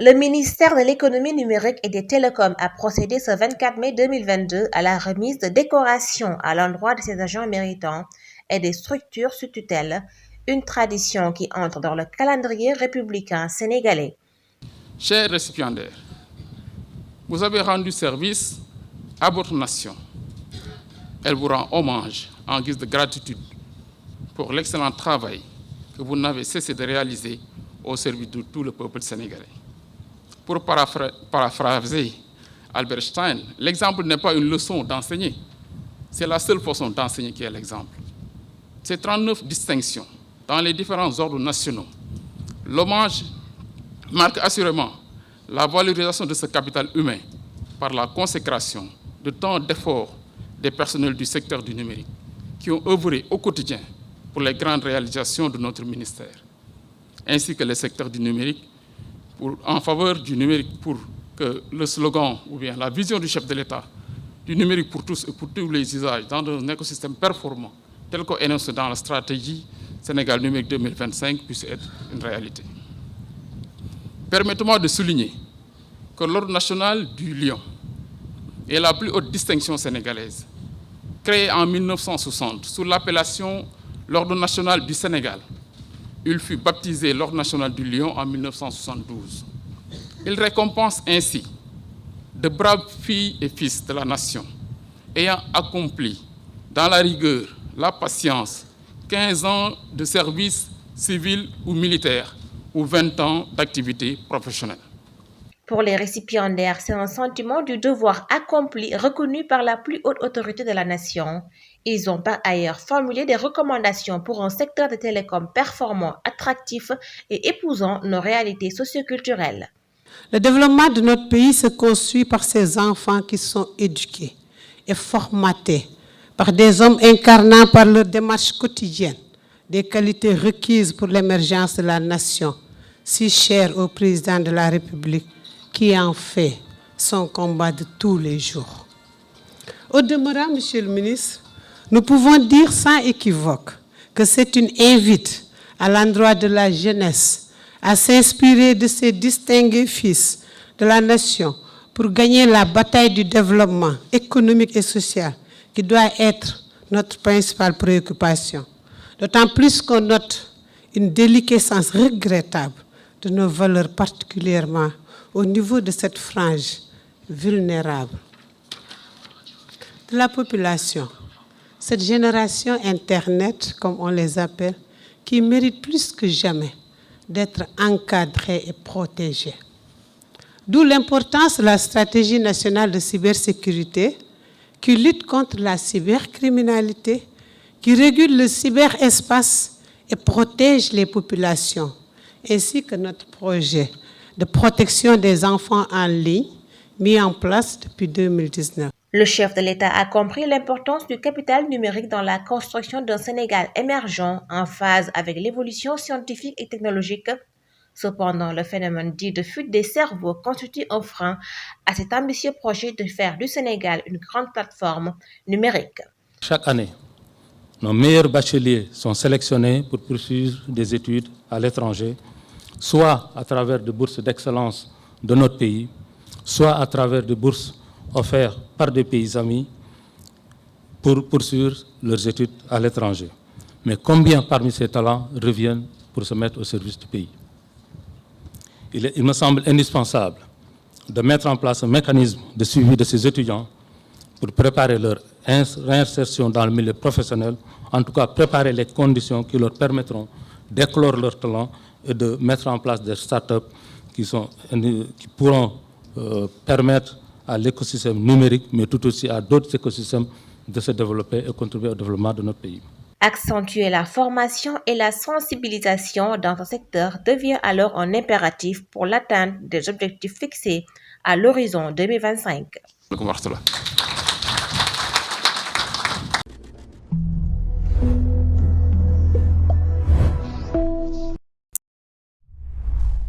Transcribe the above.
Le ministère de l'économie numérique et des télécoms a procédé ce 24 mai 2022 à la remise de décorations à l'endroit de ses agents méritants et des structures sous tutelle, une tradition qui entre dans le calendrier républicain sénégalais. Chers récipiendaires, vous avez rendu service à votre nation. Elle vous rend hommage en guise de gratitude pour l'excellent travail que vous n'avez cessé de réaliser au service de tout le peuple sénégalais. Pour paraphraser Albert Einstein, l'exemple n'est pas une leçon d'enseigner, c'est la seule façon d'enseigner qui est l'exemple. Ces 39 distinctions dans les différents ordres nationaux, l'hommage marque assurément la valorisation de ce capital humain par la consécration de tant d'efforts des personnels du secteur du numérique qui ont œuvré au quotidien pour les grandes réalisations de notre ministère, ainsi que le secteur du numérique en faveur du numérique pour que le slogan ou bien la vision du chef de l'État du numérique pour tous et pour tous les usages dans un écosystème performant tel qu'énoncé dans la stratégie Sénégal numérique 2025 puisse être une réalité. Permettez-moi de souligner que l'Ordre national du Lion est la plus haute distinction sénégalaise, créée en 1960 sous l'appellation l'Ordre national du Sénégal. Il fut baptisé l'Ordre national du Lion en 1972. Il récompense ainsi de braves filles et fils de la nation, ayant accompli dans la rigueur, la patience, 15 ans de service civil ou militaire ou 20 ans d'activité professionnelle. Pour les récipiendaires, c'est un sentiment du devoir accompli reconnu par la plus haute autorité de la nation. Ils ont par ailleurs formulé des recommandations pour un secteur de télécom performant, attractif et épousant nos réalités socioculturelles. Le développement de notre pays se construit par ces enfants qui sont éduqués et formatés par des hommes incarnant par leur démarche quotidienne des qualités requises pour l'émergence de la nation, si chère au président de la République, qui en fait son combat de tous les jours. Au demeurant, Monsieur le ministre, nous pouvons dire sans équivoque que c'est une invite à l'endroit de la jeunesse à s'inspirer de ces distingués fils de la nation pour gagner la bataille du développement économique et social qui doit être notre principale préoccupation. D'autant plus qu'on note une déliquescence regrettable de nos valeurs, particulièrement au niveau de cette frange vulnérable de la population. Cette génération Internet, comme on les appelle, qui mérite plus que jamais d'être encadrée et protégée. D'où l'importance de la stratégie nationale de cybersécurité qui lutte contre la cybercriminalité, qui régule le cyberespace et protège les populations, ainsi que notre projet de protection des enfants en ligne mis en place depuis 2019. Le chef de l'État a compris l'importance du capital numérique dans la construction d'un Sénégal émergent en phase avec l'évolution scientifique et technologique. Cependant, le phénomène dit de fuite des cerveaux constitue un frein à cet ambitieux projet de faire du Sénégal une grande plateforme numérique. Chaque année, nos meilleurs bacheliers sont sélectionnés pour poursuivre des études à l'étranger, soit à travers des bourses d'excellence de notre pays, soit à travers des bourses offertes par des pays amis pour poursuivre leurs études à l'étranger. Mais combien parmi ces talents reviennent pour se mettre au service du pays? Il me semble indispensable de mettre en place un mécanisme de suivi de ces étudiants pour préparer leur réinsertion dans le milieu professionnel, en tout cas préparer les conditions qui leur permettront d'éclore leur talent et de mettre en place des startups qui pourront permettre à l'écosystème numérique, mais tout aussi à d'autres écosystèmes de se développer et contribuer au développement de notre pays. Accentuer la formation et la sensibilisation dans ce secteur devient alors un impératif pour l'atteinte des objectifs fixés à l'horizon 2025.